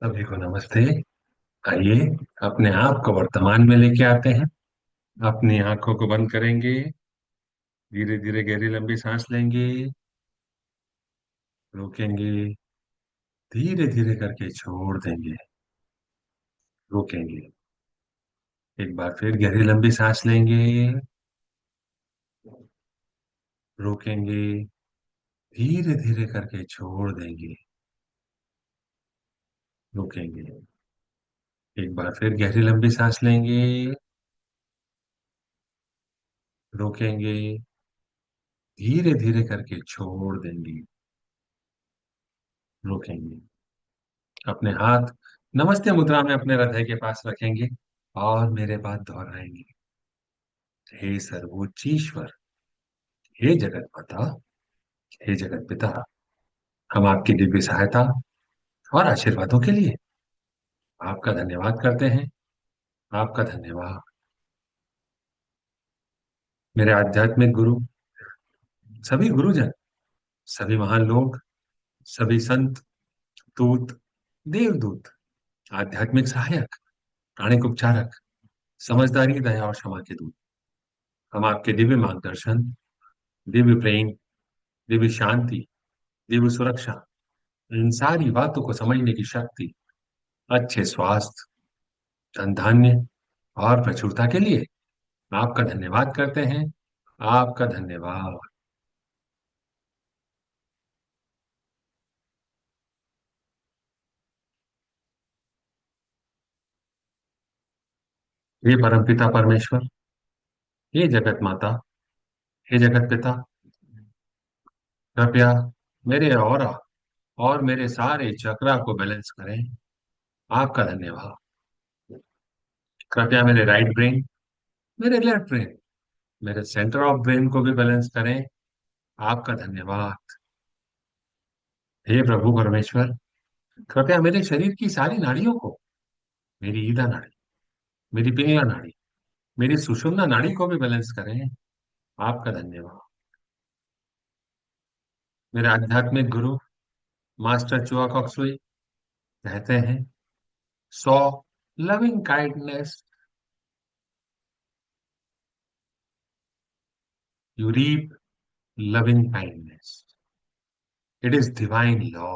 सभी को नमस्ते। आइए, अपने आप को वर्तमान में लेके आते हैं। अपनी आंखों को बंद करेंगे। धीरे धीरे गहरी लंबी सांस लेंगे। रोकेंगे। धीरे धीरे करके छोड़ देंगे। रोकेंगे। एक बार फिर गहरी लंबी सांस लेंगे। रोकेंगे। धीरे धीरे करके छोड़ देंगे। रोकेंगे। एक बार फिर गहरी लंबी सांस लेंगे। रोकेंगे। धीरे धीरे करके छोड़ देंगे। रोकेंगे। अपने हाथ नमस्ते मुद्रा में अपने हृदय के पास रखेंगे और मेरे बाद दोहराएंगे। हे सर्वोच्च ईश्वर, हे जगत माता, हे जगत पिता, हम आपकी दिव्य सहायता और आशीर्वादों के लिए आपका धन्यवाद करते हैं। आपका धन्यवाद। मेरे आध्यात्मिक गुरु, सभी गुरुजन, सभी महान लोग, सभी संत, दूत, देवदूत, आध्यात्मिक सहायक, प्राणिक उपचारक, समझदारी, दया और क्षमा के दूत, हम आपके दिव्य मार्गदर्शन, दिव्य प्रेम, दिव्य शांति, दिव्य सुरक्षा, इन सारी बातों को समझने की शक्ति, अच्छे स्वास्थ्य, धन धान्य और प्रचुरता के लिए आपका धन्यवाद करते हैं। आपका धन्यवाद। हे परमपिता परमेश्वर, हे जगत माता, हे जगत पिता, कृपया मेरे ऑरा और मेरे सारे चक्रा को बैलेंस करें। आपका धन्यवाद। कृपया मेरे राइट ब्रेन, मेरे लेफ्ट ब्रेन, मेरे सेंटर ऑफ ब्रेन को भी बैलेंस करें। आपका धन्यवाद। हे प्रभु परमेश्वर, कृपया मेरे शरीर की सारी नाड़ियों को, मेरी ईदा नाड़ी, मेरी पिंगला नाड़ी, मेरी सुषुम्ना नाड़ी को भी बैलेंस करें। आपका धन्यवाद। मेरे आध्यात्मिक गुरु मास्टर चुआ कॉक्सुई कहते हैं, so loving kindness you reap loving kindness. It is divine law.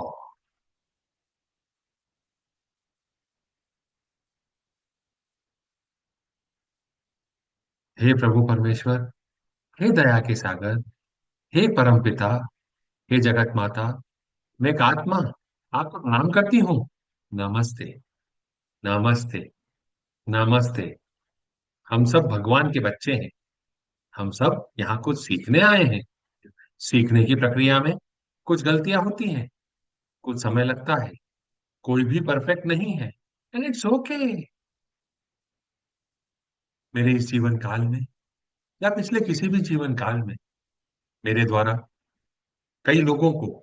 हे प्रभु परमेश्वर, हे दया के सागर, हे परम पिता, हे जगत माता, मैं एक आत्मा आपको प्रणाम करती हूँ। नमस्ते। नमस्ते। नमस्ते। हम सब भगवान के बच्चे हैं। हम सब यहाँ कुछ सीखने आए हैं। सीखने की प्रक्रिया में कुछ गलतियां होती हैं, कुछ समय लगता है, कोई भी परफेक्ट नहीं है, एंड इट्स ओके। मेरे इस जीवन काल में या पिछले किसी भी जीवन काल में मेरे द्वारा कई लोगों को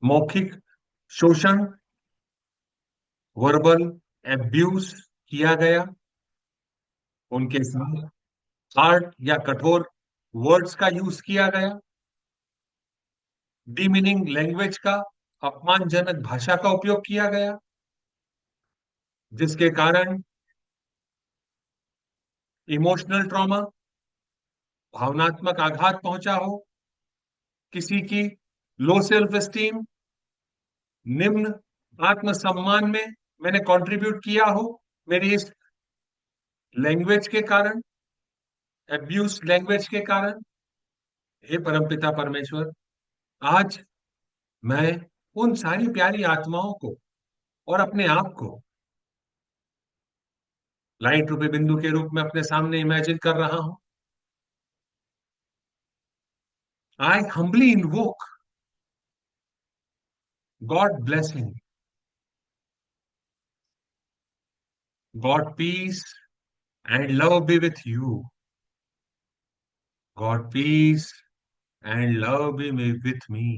मौखिक शोषण, वर्बल एब्यूज किया गया। उनके साथ हार्ड या कठोर वर्ड्स का यूज किया गया। डिमीनिंग लैंग्वेज का, अपमानजनक भाषा का उपयोग किया गया, जिसके कारण इमोशनल ट्रॉमा, भावनात्मक आघात पहुंचा हो, किसी की लो सेल्फ एस्टीम, निम्न आत्मसम्मान में मैंने कंट्रीब्यूट किया हो मेरी इस लैंग्वेज के कारण, एब्यूज लैंग्वेज के कारण। हे परमपिता परमेश्वर, आज मैं उन सारी प्यारी आत्माओं को और अपने आप को लाइट रूपी बिंदु के रूप में अपने सामने इमेजिन कर रहा हूं। I humbly invoke God blessing, God peace and love be with you. God peace and love be with me.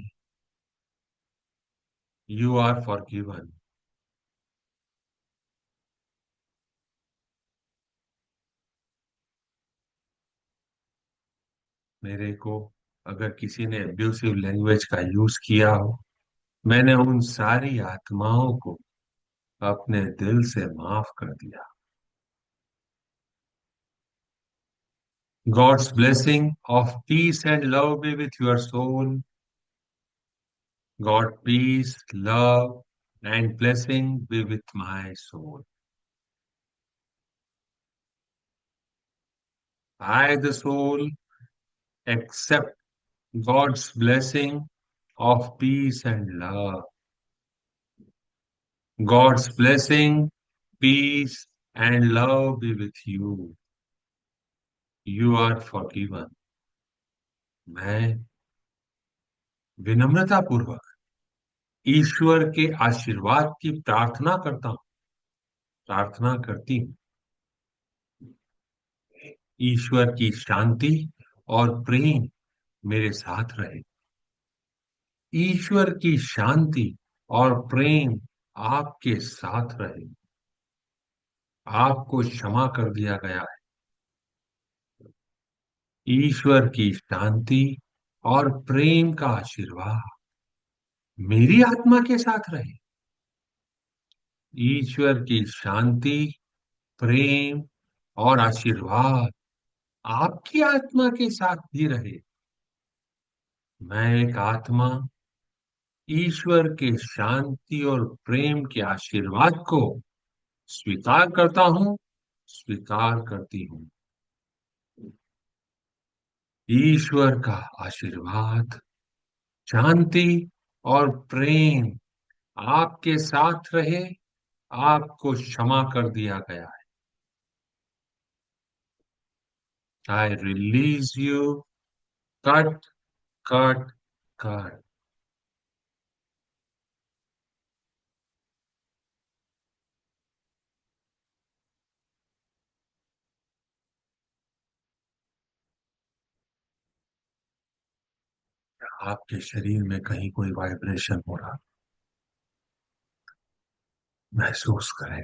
You are forgiven. मेरे को अगर किसी ने अब्यूसिव लैंग्वेज का यूज किया हो, मैंने उन सारी आत्माओं को अपने दिल से माफ कर दिया। God's blessing of peace and love be with your soul. God, peace, love, and blessing be with my soul. I, the soul, accept God's blessing of peace and love. God's blessing, peace, and love be with you. You are forgiven. मैं विनम्रता पूर्वक ईश्वर के आशीर्वाद की प्रार्थना करता हूँ, प्रार्थना करती हूँ। ईश्वर की शांति और प्रेम मेरे साथ रहे। ईश्वर की शांति और प्रेम आपके साथ रहे। आपको क्षमा कर दिया गया है। ईश्वर की शांति और प्रेम का आशीर्वाद मेरी आत्मा के साथ रहे। ईश्वर की शांति, प्रेम और आशीर्वाद आपकी आत्मा के साथ भी रहे। मैं एक आत्मा ईश्वर के शांति और प्रेम के आशीर्वाद को स्वीकार करता हूं, स्वीकार करती हूं। ईश्वर का आशीर्वाद, शांति और प्रेम आपके साथ रहे। आपको क्षमा कर दिया गया है। I release you. Cut, cut, cut. आपके शरीर में कहीं कोई वाइब्रेशन हो रहा महसूस करें।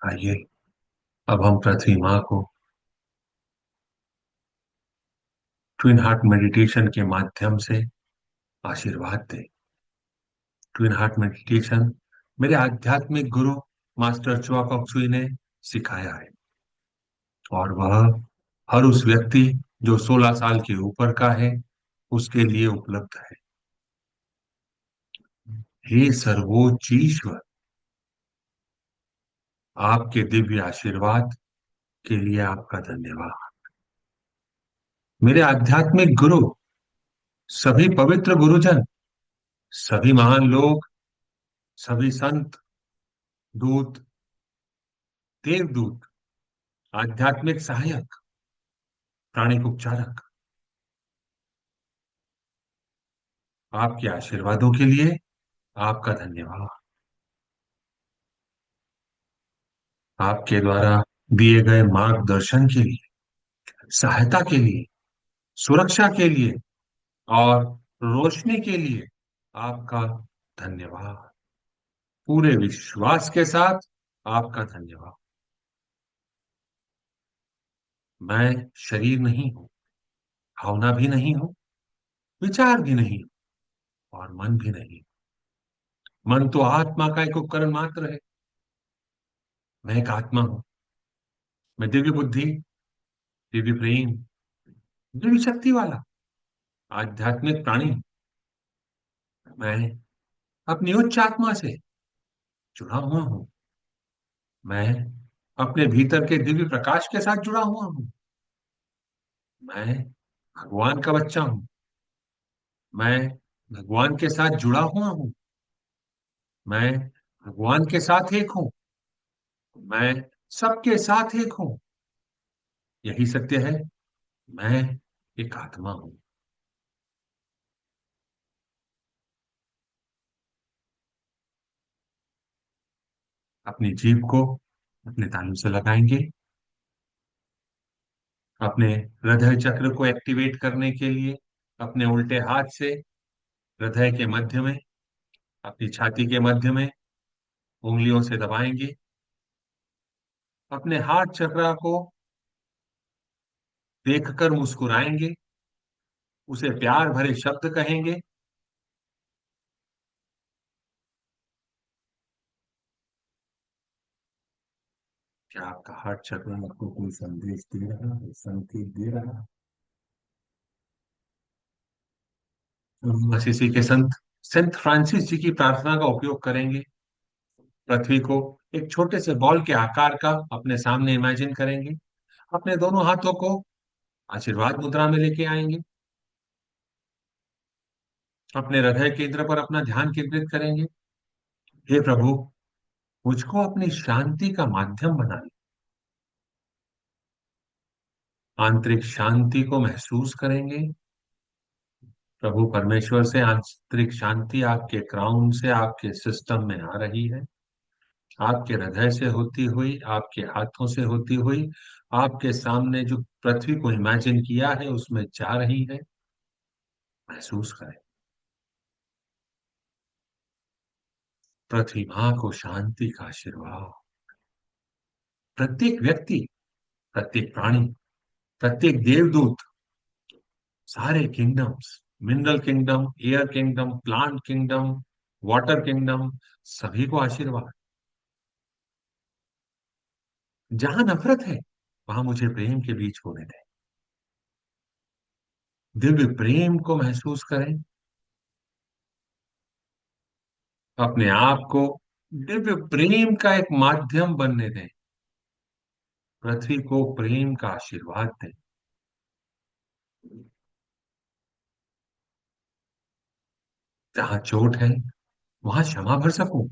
आइए, अब हम पृथ्वी माँ को ट्विन हार्ट मेडिटेशन के माध्यम से आशीर्वाद दें। ट्विन हार्ट मेडिटेशन मेरे आध्यात्मिक गुरु मास्टर च्वा कॉक सुई ने सिखाया है, और वह हर उस व्यक्ति जो 16 साल के ऊपर का है उसके लिए उपलब्ध है। हे सर्वोच्च ईश्वर, आपके दिव्य आशीर्वाद के लिए आपका धन्यवाद। मेरे आध्यात्मिक गुरु, सभी पवित्र गुरुजन, सभी महान लोग, सभी संत, दूत, देवदूत, आध्यात्मिक सहायक, प्राणिक उपचारक, आपके आशीर्वादों के लिए आपका धन्यवाद। आपके द्वारा दिए गए मार्गदर्शन के लिए, सहायता के लिए, सुरक्षा के लिए और रोशनी के लिए आपका धन्यवाद। पूरे विश्वास के साथ आपका धन्यवाद। मैं शरीर नहीं हूं, भावना भी नहीं हूं, विचार भी नहीं और मन भी नहीं। मन तो आत्मा का एक उपकरण मात्र है। मैं एक आत्मा हूं। मैं दिव्य बुद्धि, दिव्य प्रेम, दिव्य शक्ति वाला आध्यात्मिक प्राणी हूं। मैं अपनी उच्च आत्मा से जुड़ा हुआ हूं। मैं अपने भीतर के दिव्य प्रकाश के साथ जुड़ा हुआ हूं। मैं भगवान का बच्चा हूं। मैं भगवान के साथ जुड़ा हुआ हूं। मैं भगवान के साथ एक हूं। मैं सबके साथ एक हूं। यही सत्य है। मैं एक आत्मा हूं। अपनी जीभ को अपने तालू से लगाएंगे। अपने हृदय चक्र को एक्टिवेट करने के लिए अपने उल्टे हाथ से हृदय के मध्य में, अपनी छाती के मध्य में उंगलियों से दबाएंगे। अपने हाथ चक्र को देखकर मुस्कुराएंगे। उसे प्यार भरे शब्द कहेंगे। क्या आपका हार्ट चक्र आपको कोई संदेश दे रहा है, संकेत दे रहा है? हम असीसी के संत सेंट फ्रांसिस जी की प्रार्थना का उपयोग करेंगे। पृथ्वी को एक छोटे से बॉल के आकार का अपने सामने इमेजिन करेंगे। अपने दोनों हाथों को आशीर्वाद मुद्रा में लेके आएंगे। अपने हृदय केंद्र पर अपना ध्यान केंद्रित करेंगे। हे प्रभु, मुझको अपनी शांति का माध्यम बना ले। आंतरिक शांति को महसूस करेंगे। प्रभु परमेश्वर से आंतरिक शांति आपके क्राउन से, आपके सिस्टम में आ रही है। आपके हृदय से होती हुई, आपके हाथों से होती हुई, आपके सामने जो पृथ्वी को इमेजिन किया है उसमें जा रही है। महसूस करें। पृथ्वी माँ को शांति का आशीर्वाद। प्रत्येक व्यक्ति, प्रत्येक प्राणी, प्रत्येक देवदूत, सारे kingdoms, mineral kingdom, air kingdom, plant kingdom, water kingdom, सभी को आशीर्वाद। जहां नफरत है वहां मुझे प्रेम के बीज बोने दें। दिव्य प्रेम को महसूस करें। अपने आप को दिव्य प्रेम का एक माध्यम बनने दें। पृथ्वी को प्रेम का आशीर्वाद दें। जहां चोट है वहां क्षमा भर सकूं।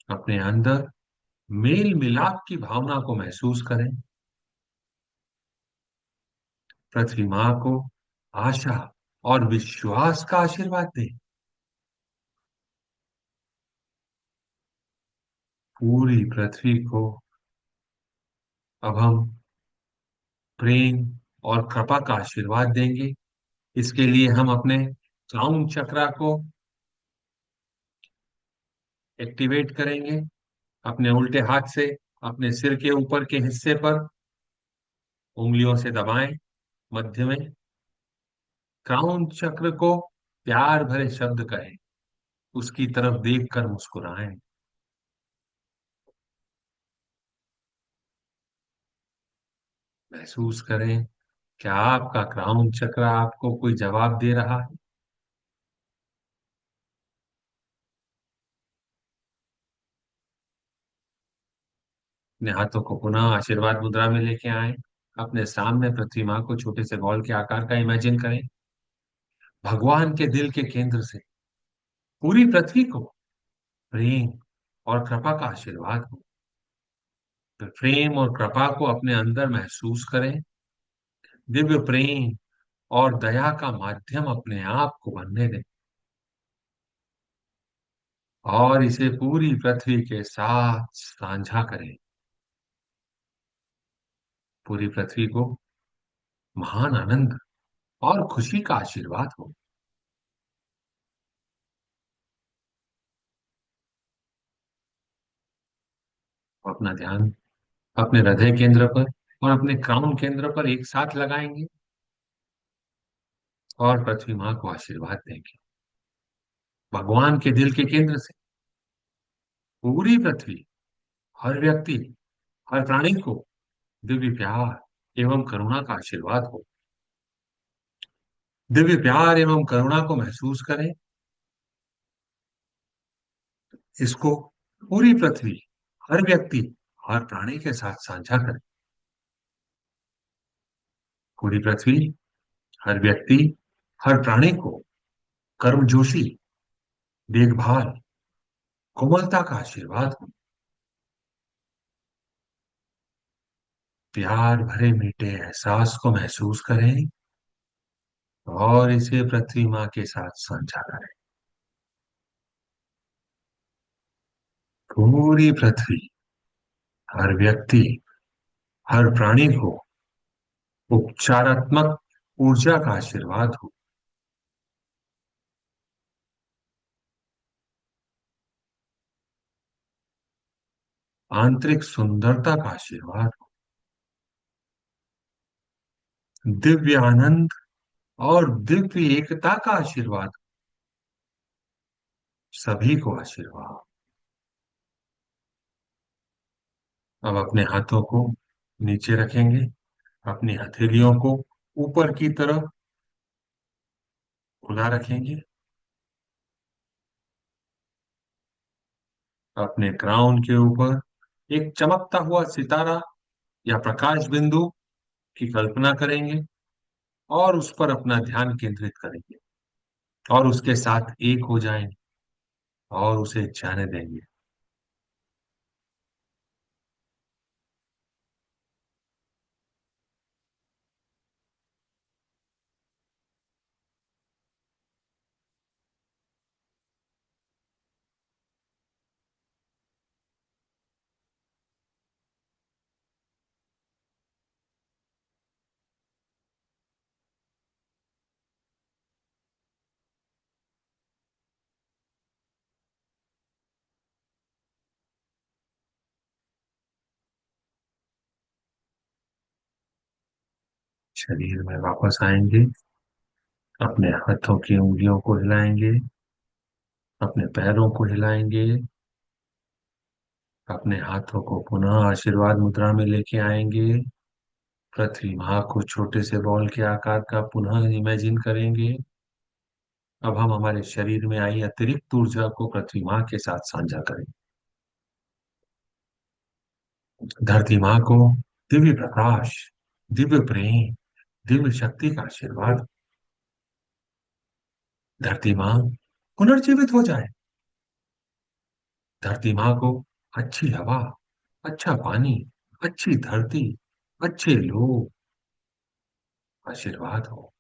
अपने अंदर मेल मिलाप की भावना को महसूस करें। पृथ्वी माँ को आशा और विश्वास का आशीर्वाद दें। पूरी पृथ्वी को अब हम प्रेम और कृपा का आशीर्वाद देंगे। इसके लिए हम अपने क्राउन चक्रा को एक्टिवेट करेंगे। अपने उल्टे हाथ से अपने सिर के ऊपर के हिस्से पर उंगलियों से दबाएं, मध्य में। क्राउन चक्र को प्यार भरे शब्द कहें। उसकी तरफ देखकर मुस्कुराएं। महसूस करें, क्या आपका क्राउन चक्र आपको कोई जवाब दे रहा है? अपने हाथों को पुनः आशीर्वाद मुद्रा में लेके आए। अपने सामने पृथ्वी माँ को छोटे से बॉल के आकार का इमेजिन करें। भगवान के दिल के केंद्र से पूरी पृथ्वी को प्रेम और कृपा का आशीर्वाद हो। तो प्रेम और कृपा को अपने अंदर महसूस करें। दिव्य प्रेम और दया का माध्यम अपने आप को बनने दें और इसे पूरी पृथ्वी के साथ साझा करें। पूरी पृथ्वी को महान आनंद और खुशी का आशीर्वाद हो। अपना ध्यान अपने हृदय केंद्र पर और अपने क्राउन केंद्र पर एक साथ लगाएंगे और पृथ्वी माँ को आशीर्वाद देंगे। भगवान के दिल के केंद्र से पूरी पृथ्वी, हर व्यक्ति, हर प्राणी को दिव्य प्यार एवं करुणा का आशीर्वाद हो। दिव्य प्यार एवं करुणा को महसूस करें। इसको पूरी पृथ्वी, हर व्यक्ति, हर प्राणी के साथ साझा करें। पूरी पृथ्वी, हर व्यक्ति, हर प्राणी को कर्मजोशी, देखभाल, कोमलता का आशीर्वाद हो। प्यार भरे मीठे एहसास को महसूस करें और इसे पृथ्वी माँ के साथ साझा करें। पूरी पृथ्वी, हर व्यक्ति, हर प्राणी को उपचारात्मक ऊर्जा का आशीर्वाद हो। आंतरिक सुंदरता का आशीर्वाद हो। दिव्य आनंद और दिव्य एकता का आशीर्वाद। सभी को आशीर्वाद। अब अपने हाथों को नीचे रखेंगे, अपनी हथेलियों को ऊपर की तरफ खुला रखेंगे, अपने क्राउन के ऊपर एक चमकता हुआ सितारा या प्रकाश बिंदु की कल्पना करेंगे और उस पर अपना ध्यान केंद्रित करेंगे और उसके साथ एक हो जाएंगे और उसे जाने देंगे। शरीर में वापस आएंगे, अपने हाथों की उंगलियों को हिलाएंगे, अपने पैरों को हिलाएंगे, अपने हाथों को पुनः आशीर्वाद मुद्रा में लेके आएंगे। पृथ्वी माँ को छोटे से बॉल के आकार का पुनः इमेजिन करेंगे। अब हम हमारे शरीर में आई अतिरिक्त ऊर्जा को पृथ्वी माँ के साथ साझा करेंगे। धरती माँ को दिव्य प्रकाश, दिव्य प्रेम, दिव्य शक्ति का आशीर्वाद। धरती माँ पुनर्जीवित हो जाए। धरती माँ को अच्छी हवा, अच्छा पानी, अच्छी धरती, अच्छे लोग आशीर्वाद हो।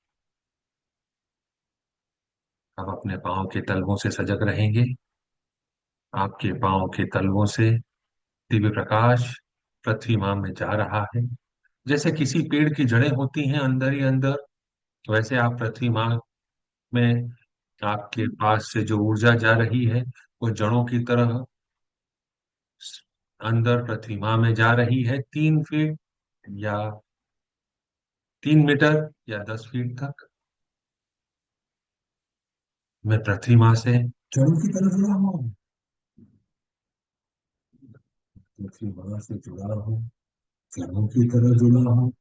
अब अपने पाँव के तलवों से सजग रहेंगे। आपके पाँव के तलवों से दिव्य प्रकाश पृथ्वी माँ में जा रहा है। जैसे किसी पेड़ की जड़ें होती हैं अंदर ही अंदर, वैसे आप पृथ्वी माँ में, आपके पास से जो ऊर्जा जा रही है वो जड़ों की तरह अंदर पृथ्वी माँ में जा रही है, 3 फीट या 3 मीटर या 10 फीट तक। मैं पृथ्वी माँ से जड़ों की तरह जुड़ा हूँ, पृथ्वी माँ से जुड़ा हूँ, जड़ों की तरह जुड़ा हूँ।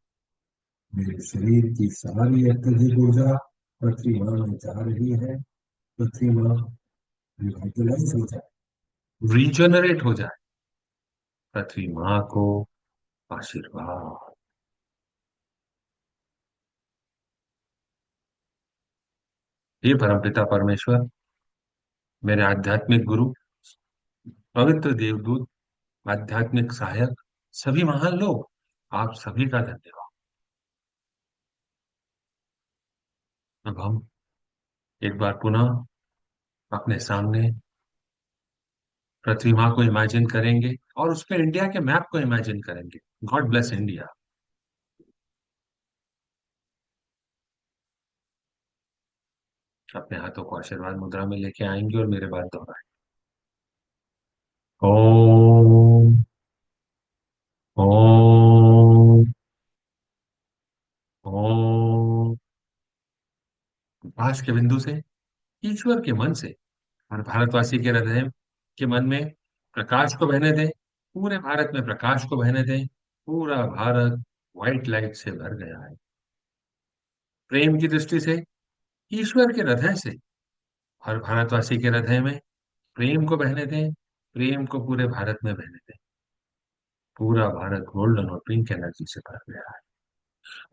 मेरे शरीर की सारी अत्यधिक ऊर्जा पृथ्वी माँ में जा रही है। पृथ्वी माँ रिवाइटलाइज हो जाए, रीजनरेट हो जाए। पृथ्वी माँ को आशीर्वाद। हे परमपिता परमेश्वर, मेरे आध्यात्मिक गुरु, पवित्र देवदूत, आध्यात्मिक सहायक, सभी महान लोग, आप सभी का धन्यवाद। अब हम एक बार पुनः अपने सामने पृथ्वी माँ को इमेजिन करेंगे और उस पर इंडिया के मैप को इमेजिन करेंगे। God bless India. अपने हाथों को आशीर्वाद मुद्रा में लेके आएंगे और मेरे बाद दोहराएंगे। ओम। ओम। ओम। प्रकाश के बिंदु से, ईश्वर के मन से, और भारतवासी के हृदय के मन में प्रकाश को बहने दें। पूरे भारत में प्रकाश को बहने दें। पूरा भारत व्हाइट लाइट से भर गया है। प्रेम की दृष्टि से, ईश्वर के हृदय से हर भारतवासी के हृदय में प्रेम को बहने दें। प्रेम को पूरे भारत में बहने दें। पूरा भारत गोल्डन और पिंक एनर्जी से भर गया है।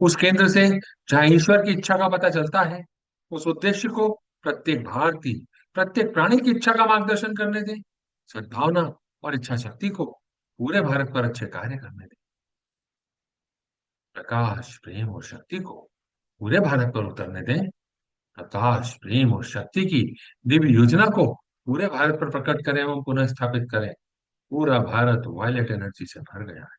उस केंद्र से जहां ईश्वर की इच्छा का पता चलता है, उस उद्देश्य को प्रत्येक भारतीय, प्रत्येक प्राणी की इच्छा का मार्गदर्शन करने दें। सद्भावना और इच्छा शक्ति को पूरे भारत पर अच्छे कार्य करने दें। प्रकाश, प्रेम और शक्ति को पूरे भारत पर उतरने दें। प्रकाश, प्रेम और शक्ति की दिव्य योजना को पूरे भारत पर प्रकट करें एवं पुनः स्थापित करें। पूरा भारत वायलेट एनर्जी से भर गया है।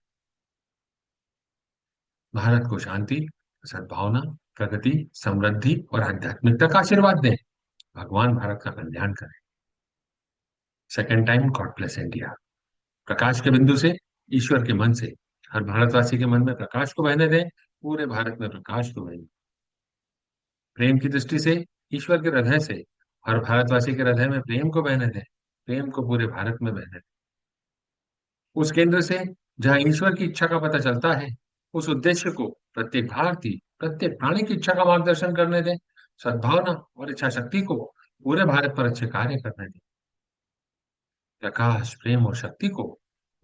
भारत को शांति, सद्भावना, प्रगति, समृद्धि और आध्यात्मिकता का आशीर्वाद दें। भगवान भारत का कल्याण करें। Second time God bless India. प्रकाश के बिंदु से, ईश्वर के मन से हर भारतवासी के मन में प्रकाश को बहने दें। पूरे भारत में प्रकाश को बहने दें। प्रेम की दृष्टि से ईश्वर के हृदय से हर भारतवासी के हृदय में प्रेम को बहने दें, प्रेम को पूरे भारत में बहने दें। उस केंद्र से जहां ईश्वर की इच्छा का पता चलता है, उस उद्देश्य को प्रत्येक भारतीय, प्रत्येक प्राणी की इच्छा का मार्गदर्शन करने दें, सद्भावना और इच्छा शक्ति को पूरे भारत पर अच्छे कार्य करने दें। प्रकाश, प्रेम और शक्ति को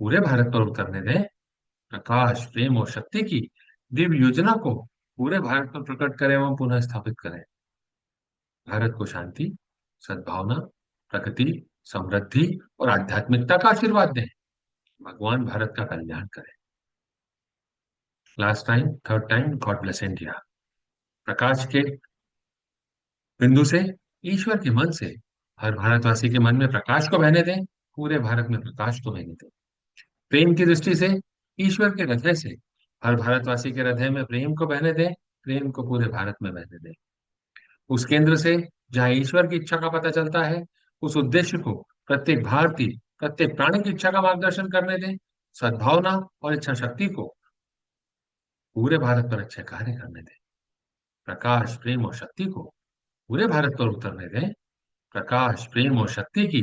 पूरे भारत पर उतरने दें। प्रकाश, प्रेम और शक्ति की दिव्य योजना को पूरे भारत पर प्रकट करें एवं पुनः स्थापित करें। भारत को शांति, सद्भावना, प्रगति, समृद्धि और आध्यात्मिकता का आशीर्वाद दें। भगवान भारत का कल्याण करें। Last time, third time, God bless India. प्रकाश के बिंदु से ईश्वर के मन से हर भारतवासी के मन में प्रकाश को बहने दें, पूरे भारत में प्रकाश को बहने दें। प्रेम की दृष्टि से ईश्वर के हृदय से हर भारतवासी के हृदय में प्रेम को बहने दें, प्रेम को पूरे भारत में बहने दें। उस केंद्र से जहां ईश्वर की इच्छा का पता चलता है, उस उद्देश्य को प्रत्येक भारतीय, प्रत्येक प्राणी की इच्छा का मार्गदर्शन करने दें, सद्भावना और इच्छा शक्ति को पूरे भारत पर अच्छे कार्य करने दें। प्रकाश, प्रेम और शक्ति को पूरे भारत पर उतरने दें। प्रकाश, प्रेम और शक्ति की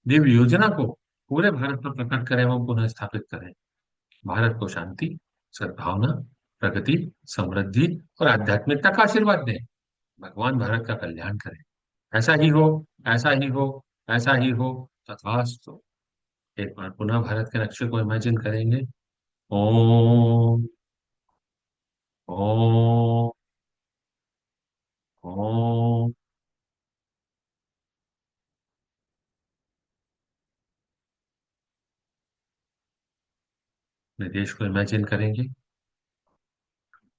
दिव्य योजना को पूरे भारत पर प्रकट करें एवं पुनः स्थापित करें। भारत को शांति, सद्भावना, प्रगति, समृद्धि और आध्यात्मिकता का आशीर्वाद दें। भगवान भारत का कल्याण करें। ऐसा ही हो, ऐसा ही हो, ऐसा ही हो, तथास्तु। एक बार पुनः भारत के नक्शे को इमेजिन करेंगे। ओम, ओम, ओम। अपने देश को इमेजिन करेंगे,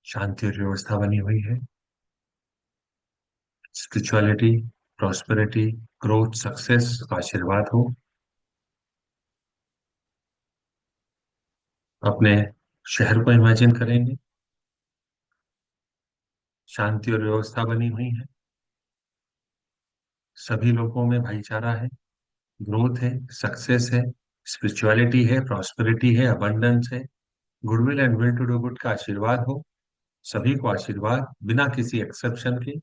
शांति और व्यवस्था बनी हुई है। स्पिरिचुअलिटी, प्रॉस्पेरिटी, ग्रोथ, सक्सेस का आशीर्वाद हो। अपने शहर को इमेजिन करेंगे, शांति और व्यवस्था बनी हुई है। सभी लोगों में भाईचारा है, ग्रोथ है, सक्सेस है, स्पिरिचुअलिटी है, प्रॉस्पेरिटी है, अबंडेंस है, goodwill and will to do good का आशीर्वाद हो। सभी को आशीर्वाद, बिना किसी एक्सेप्शन के।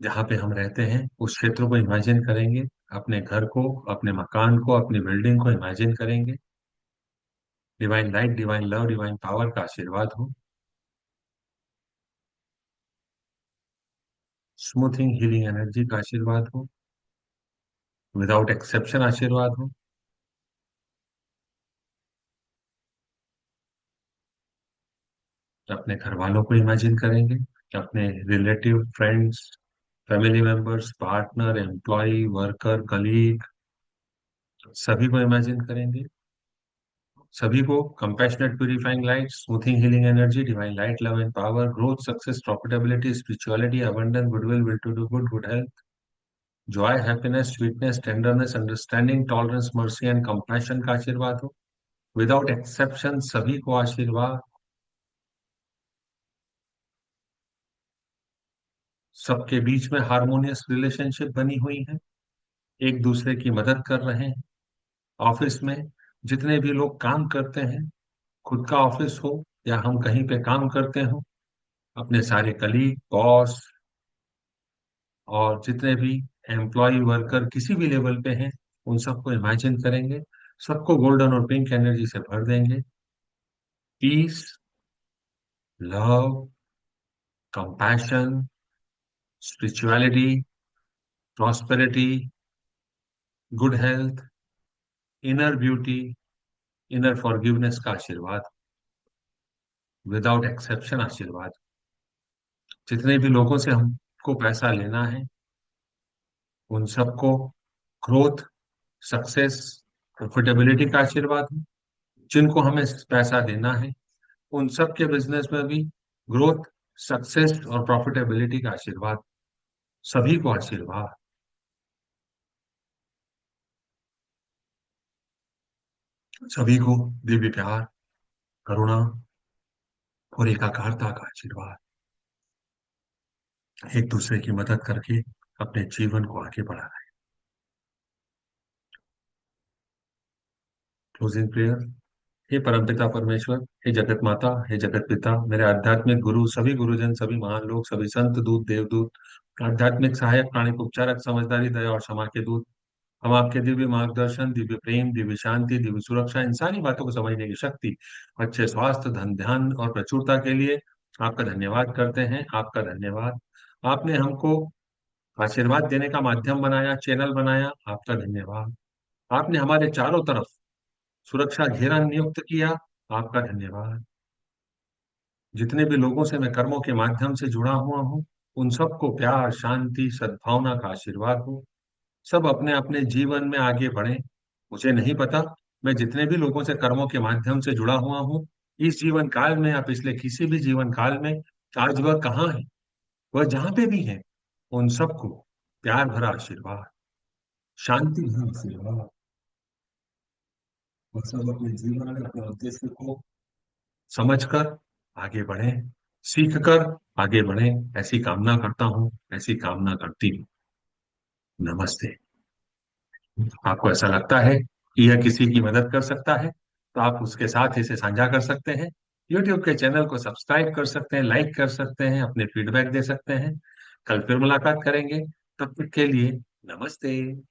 जहाँ पे हम रहते हैं उस क्षेत्र को इमेजिन करेंगे, अपने घर को, अपने मकान को, अपनी बिल्डिंग को इमेजिन करेंगे। Divine light, divine love, divine power का आशीर्वाद हो। स्मूथिंग, हीलिंग एनर्जी का आशीर्वाद हो। विदाउट एक्सेप्शन आशीर्वाद हो। अपने घर वालों को इमेजिन करेंगे, अपने relative, friends, family members, partner, employ, worker, colleague, सभी को इमेजिन करेंगे। सभी को compassionate, purifying light, smoothing, healing energy, divine light, love and power, growth, success, profitability, spirituality, abundance, goodwill, will to do good, good health, joy, happiness, sweetness, tenderness, understanding, tolerance, mercy and compassion का आशीर्वाद हो। Without exception सभी को आशीर्वाद। सबके बीच में harmonious relationship बनी हुई है, एक दूसरे की मदद कर रहे हैं। ऑफिस में जितने भी लोग काम करते हैं, खुद का ऑफिस हो या हम कहीं पे काम करते हो, अपने सारे कलीग, बॉस और जितने भी एम्प्लॉय, वर्कर किसी भी लेवल पे हैं, उन सबको इमेजिन करेंगे। सबको गोल्डन और पिंक एनर्जी से भर देंगे। Peace, love, compassion, spirituality, prosperity, good health, inner beauty, inner forgiveness का आशीर्वाद, विदाउट एक्सेप्शन आशीर्वाद। जितने भी लोगों से हमको पैसा लेना है, उन सबको ग्रोथ, सक्सेस, प्रॉफिटेबिलिटी का आशीर्वाद हो। जिनको हमें पैसा देना है, उन सब के बिजनेस में भी ग्रोथ, सक्सेस और प्रॉफिटेबिलिटी का आशीर्वाद। सभी को आशीर्वाद। सभी को दिव्य प्यार, करुणा और एकाकारता का आशीर्वाद। एक दूसरे की मदद करके अपने जीवन को आगे बढ़ाना है। Closing prayer. हे परमपिता परमेश्वर, हे जगत माता, हे जगत पिता, मेरे आध्यात्मिक गुरु, सभी गुरुजन, सभी महान लोग, सभी संत दूत, देवदूत, आध्यात्मिक सहायक, प्राणिक उपचारक, समझदारी, दया और क्षमा के दूत, हम आपके दिव्य मार्गदर्शन, दिव्य प्रेम, दिव्य शांति, दिव्य सुरक्षा, इन सारी बातों को समझने की शक्ति, अच्छे स्वास्थ्य, धन, ध्यान और प्रचुरता के लिए आपका धन्यवाद करते हैं। आपका धन्यवाद। आपने हमको आशीर्वाद देने का माध्यम बनाया, चैनल बनाया। आपका धन्यवाद। आपने हमारे चारों तरफ सुरक्षा घेरा नियुक्त किया। आपका धन्यवाद। जितने भी लोगों से मैं कर्मों के माध्यम से जुड़ा हुआ हूँ, उन सबको प्यार, शांति, सद्भावना का आशीर्वाद हो। सब अपने अपने जीवन में आगे बढ़ें। मुझे नहीं पता, मैं जितने भी लोगों से कर्मों के माध्यम से जुड़ा हुआ हूँ, इस जीवन काल में या पिछले किसी भी जीवन काल में, आज वह कहाँ है, वह जहाँ पे भी है, उन सबको प्यार भरा आशीर्वाद, शांति भरा आशीर्वाद, और सब अपने जीवन में अपने उद्देश्य को समझकर आगे बढ़ें, सीख कर आगे बढ़ें, ऐसी कामना करता हूँ, ऐसी कामना करती हूँ। नमस्ते। आपको ऐसा लगता है कि यह किसी की मदद कर सकता है, तो आप उसके साथ इसे साझा कर सकते हैं। YouTube के चैनल को सब्सक्राइब कर सकते हैं, लाइक कर सकते हैं, अपने फीडबैक दे सकते हैं। कल फिर मुलाकात करेंगे। तब तक के लिए नमस्ते।